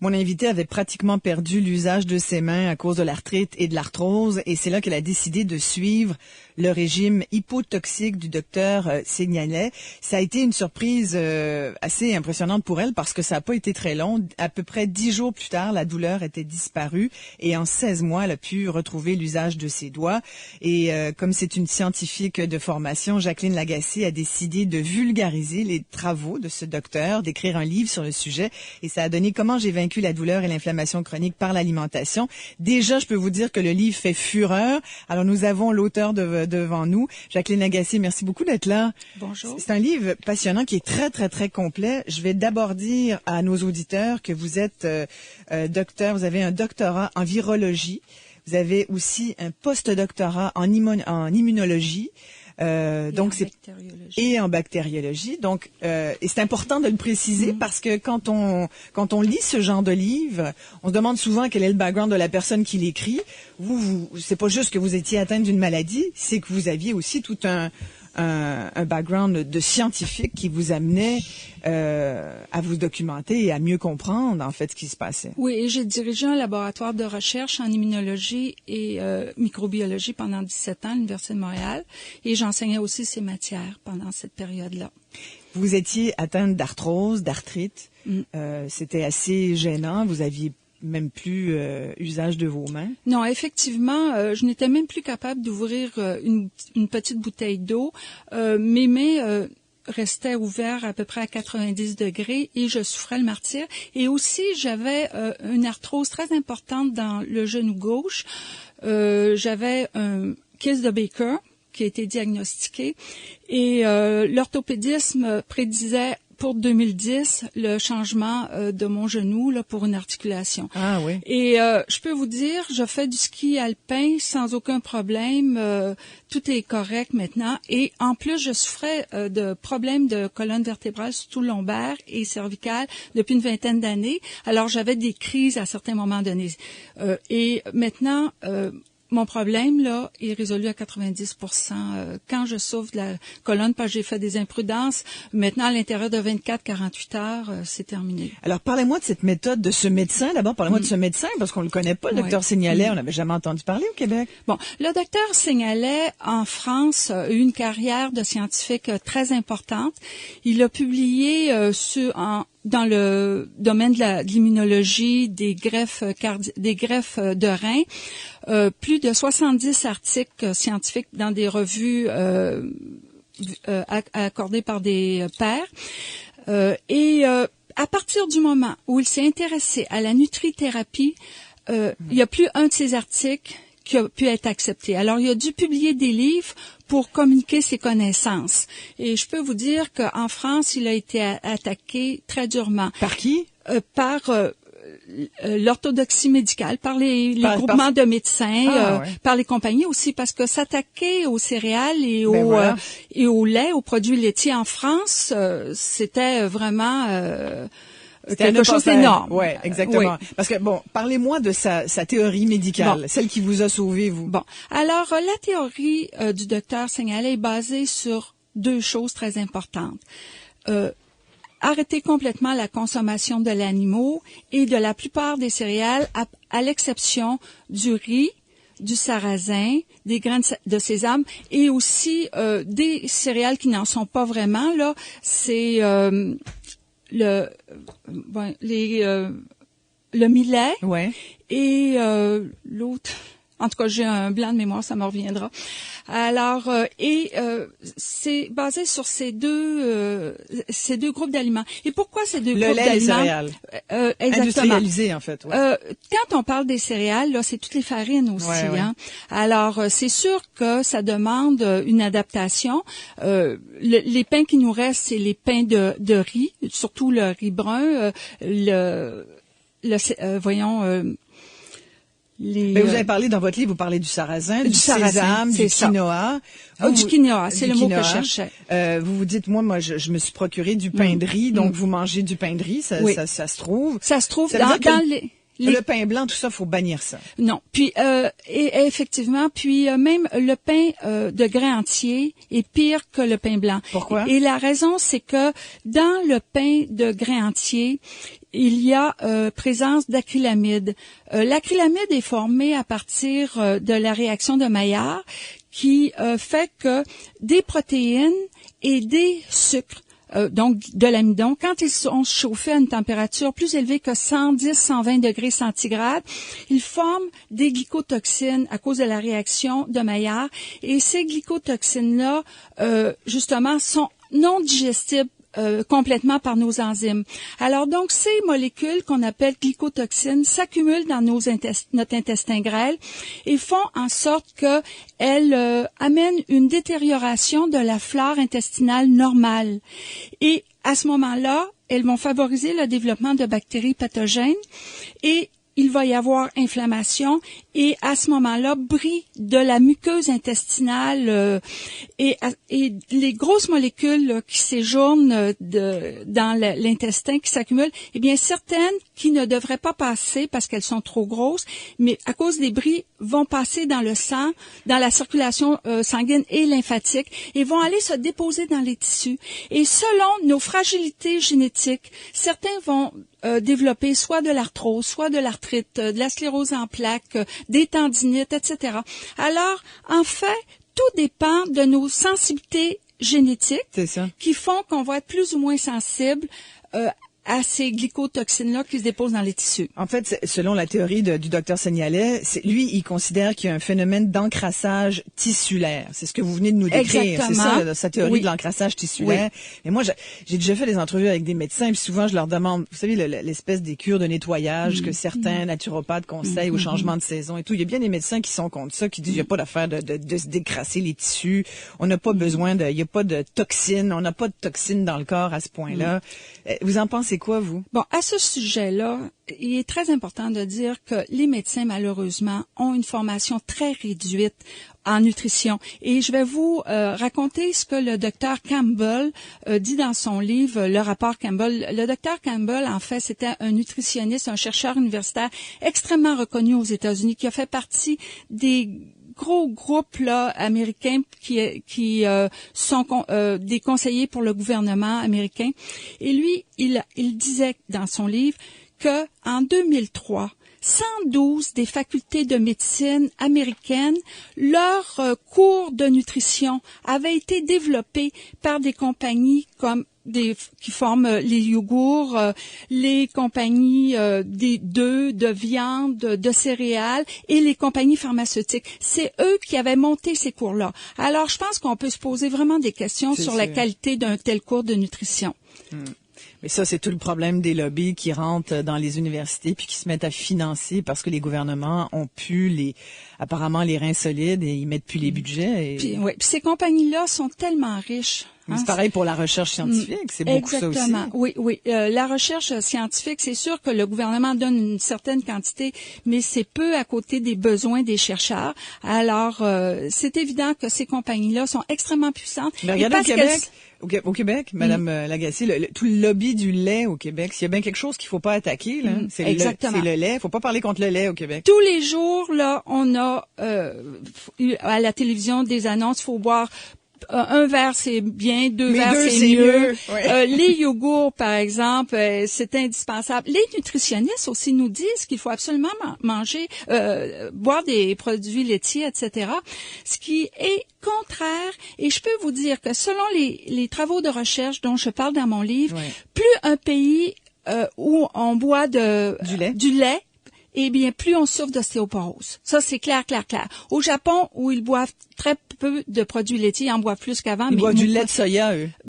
Mon invitée avait pratiquement perdu l'usage de ses mains à cause de l'arthrite et de l'arthrose, et c'est là qu'elle a décidé de suivre le régime hypotoxique du docteur Seignelay. Ça a été une surprise assez impressionnante pour elle parce que ça n'a pas été très long. À peu près 10 jours plus tard, la douleur était disparue et en 16 mois, elle a pu retrouver l'usage de ses doigts. Et comme c'est une scientifique de formation, Jacqueline Lagacé a décidé de vulgariser les travaux de ce docteur, d'écrire un livre sur le sujet, et ça a donné Comment j'ai vaincu la douleur et l'inflammation chronique par l'alimentation. Déjà, je peux vous dire que le livre fait fureur. Alors, nous avons l'auteur devant nous, Jacqueline Lagacé. Merci beaucoup d'être là. Bonjour. C'est un livre passionnant qui est très, très, très complet. Je vais d'abord dire à nos auditeurs que vous êtes docteur, vous avez un doctorat en virologie. Vous avez aussi un post-doctorat en immunologie. Donc c'est et en bactériologie. Donc et c'est important de le préciser parce que quand on lit ce genre de livre, on se demande souvent quel est le background de la personne qui l'écrit. Vous c'est pas juste que vous étiez atteinte d'une maladie, c'est que vous aviez aussi tout un background de scientifique qui vous amenait à vous documenter et à mieux comprendre en fait ce qui se passait. Oui, et j'ai dirigé un laboratoire de recherche en immunologie et microbiologie pendant 17 ans à l'Université de Montréal, et j'enseignais aussi ces matières pendant cette période-là. Vous étiez atteinte d'arthrose, d'arthrite. C'était assez gênant. Vous aviez même plus usage de vos mains? Non, effectivement, je n'étais même plus capable d'ouvrir une petite bouteille d'eau. Mes mains restaient ouvertes à peu près à 90 degrés et je souffrais le martyre. Et aussi, j'avais une arthrose très importante dans le genou gauche. J'avais un kyste de Baker qui a été diagnostiqué et l'orthopédisme prédisait pour 2010, le changement de mon genou là, pour une articulation. Ah oui. Et je peux vous dire, je fais du ski alpin sans aucun problème. Tout est correct maintenant. Et en plus, je souffrais de problèmes de colonne vertébrale, surtout lombaire et cervicale, depuis une vingtaine d'années. Alors, j'avais des crises à certains moments donnés. Et maintenant... mon problème, là, est résolu à 90%. Quand je souffre de la colonne, parce que j'ai fait des imprudences, maintenant, à l'intérieur de 24-48 heures, c'est terminé. Alors, parlez-moi de cette méthode, de ce médecin. D'abord, parlez-moi de ce médecin, parce qu'on le connaît pas, le docteur Seignelay. On n'avait jamais entendu parler au Québec. Bon, le docteur Seignelay, en France, a eu une carrière de scientifique très importante. Il a publié dans le domaine de l'immunologie, des greffes de reins, plus de 70 articles scientifiques dans des revues accordées par des pairs. Et à partir du moment où il s'est intéressé à la nutrithérapie, il n'y a plus un de ces articles qui a pu être accepté. Alors, il a dû publier des livres pour communiquer ses connaissances. Et je peux vous dire qu'en France, il a été attaqué très durement. Par qui? Par l'orthodoxie médicale, par les groupements de médecins, par les compagnies aussi, parce que s'attaquer aux céréales et au lait, aux produits laitiers en France, c'était vraiment... C'était quelque chose d'énorme. Ouais, exactement. Oui. Parce que bon, parlez-moi de sa théorie médicale, celle qui vous a sauvé, vous. Bon, alors la théorie du docteur Seignelay est basée sur deux choses très importantes. Arrêter complètement la consommation de l'animaux et de la plupart des céréales, à l'exception du riz, du sarrasin, des graines de sésame et aussi des céréales qui n'en sont pas vraiment. Là, c'est le millet et l'autre. En tout cas, j'ai un blanc de mémoire, ça me reviendra. Alors, c'est basé sur ces deux groupes d'aliments. Et pourquoi ces deux groupes d'aliments? Le lait et les céréales. Exactement. Industrialisés, en fait. Ouais. Quand on parle des céréales, là, c'est toutes les farines aussi. Hein. Alors, c'est sûr que ça demande une adaptation. Les pains qui nous restent, c'est les pains de riz, surtout le riz brun, Mais vous avez parlé dans votre livre, vous parlez du sarrasin, du sésame, du quinoa. Du quinoa, c'est le mot que je cherchais. Vous vous dites, moi, je me suis procuré du pain de riz, donc vous mangez du pain de riz, ça se trouve. Ça se trouve dans les... Le pain blanc, tout ça, faut bannir ça. Non. Puis et effectivement, même le pain de grain entier est pire que le pain blanc. Pourquoi? Et la raison, c'est que dans le pain de grain entier, il y a présence d'acrylamide. L'acrylamide est formé à partir de la réaction de Maillard qui fait que des protéines et des sucres, donc de l'amidon, quand ils sont chauffés à une température plus élevée que 110-120 degrés centigrades, ils forment des glycotoxines à cause de la réaction de Maillard. Et ces glycotoxines-là, justement, sont non digestibles complètement par nos enzymes. Alors donc, ces molécules qu'on appelle glycotoxines s'accumulent dans notre intestin grêle et font en sorte qu'elles amènent une détérioration de la flore intestinale normale. Et à ce moment-là, elles vont favoriser le développement de bactéries pathogènes et il va y avoir inflammation et à ce moment-là, bris de la muqueuse intestinale et les grosses molécules là, qui séjournent dans l'intestin, qui s'accumulent, eh bien certaines qui ne devraient pas passer parce qu'elles sont trop grosses, mais à cause des bris, vont passer dans le sang, dans la circulation sanguine et lymphatique et vont aller se déposer dans les tissus. Et selon nos fragilités génétiques, certains vont développer soit de l'arthrose, soit de l'arthrite, de la sclérose en plaques, des tendinites, etc. Alors, en fait, tout dépend de nos sensibilités génétiques qui font qu'on va être plus ou moins sensible à ces glycotoxines-là qui se déposent dans les tissus. En fait, selon la théorie du docteur Seignalais, lui, il considère qu'il y a un phénomène d'encrassage tissulaire. C'est ce que vous venez de nous décrire. Exactement. C'est ça, sa théorie de l'encrassage tissulaire. Oui. Et moi, j'ai déjà fait des entrevues avec des médecins, puis souvent, je leur demande, vous savez, l'espèce des cures de nettoyage que certains naturopathes conseillent au changement de saison et tout. Il y a bien des médecins qui sont contre ça, qui disent, il n'y a pas d'affaire de se décrasser les tissus. On n'a pas besoin il n'y a pas de toxines. On n'a pas de toxines dans le corps à ce point-là. Vous en pensez quoi, vous? Bon, à ce sujet-là, il est très important de dire que les médecins, malheureusement, ont une formation très réduite en nutrition. Et je vais vous raconter ce que le docteur Campbell dit dans son livre, le rapport Campbell. Le docteur Campbell, en fait, c'était un nutritionniste, un chercheur universitaire extrêmement reconnu aux États-Unis, qui a fait partie des gros groupes là américains qui sont des conseillers pour le gouvernement américain. Et lui, il disait dans son livre que en 2003, 112 des facultés de médecine américaines, leur cours de nutrition avait été développé par des compagnies comme qui forment les yogourts, les compagnies d'œufs, de viande, de céréales et les compagnies pharmaceutiques. C'est eux qui avaient monté ces cours-là. Alors, je pense qu'on peut se poser vraiment des questions sur la qualité d'un tel cours de nutrition. Mais ça, c'est tout le problème des lobbies qui rentrent dans les universités puis qui se mettent à financer parce que les gouvernements ont pu apparemment les reins solides et ils mettent plus les budgets. Puis ces compagnies-là sont tellement riches. C'est pareil pour la recherche scientifique, c'est beaucoup ça aussi. Exactement, oui. La recherche scientifique, c'est sûr que le gouvernement donne une certaine quantité, mais c'est peu à côté des besoins des chercheurs. Alors, c'est évident que ces compagnies-là sont extrêmement puissantes. Mais regardez au Québec, Madame Lagacé, tout le lobby du lait au Québec, s'il y a bien quelque chose qu'il faut pas attaquer, là, c'est le lait. Faut pas parler contre le lait au Québec. Tous les jours, là, on a à la télévision des annonces, il faut boire un verre, c'est bien, deux verres, c'est mieux. Ouais. Les yogourts, par exemple, c'est indispensable. Les nutritionnistes aussi nous disent qu'il faut absolument manger, boire des produits laitiers, etc. Ce qui est contraire. Et je peux vous dire que selon les travaux de recherche dont je parle dans mon livre, plus un pays où on boit du lait, eh bien, plus on souffre d'ostéoporose. Ça, c'est clair. Au Japon, où ils boivent très peu de produits laitiers, ils en boivent plus qu'avant. Ils boivent du lait de soya, eux.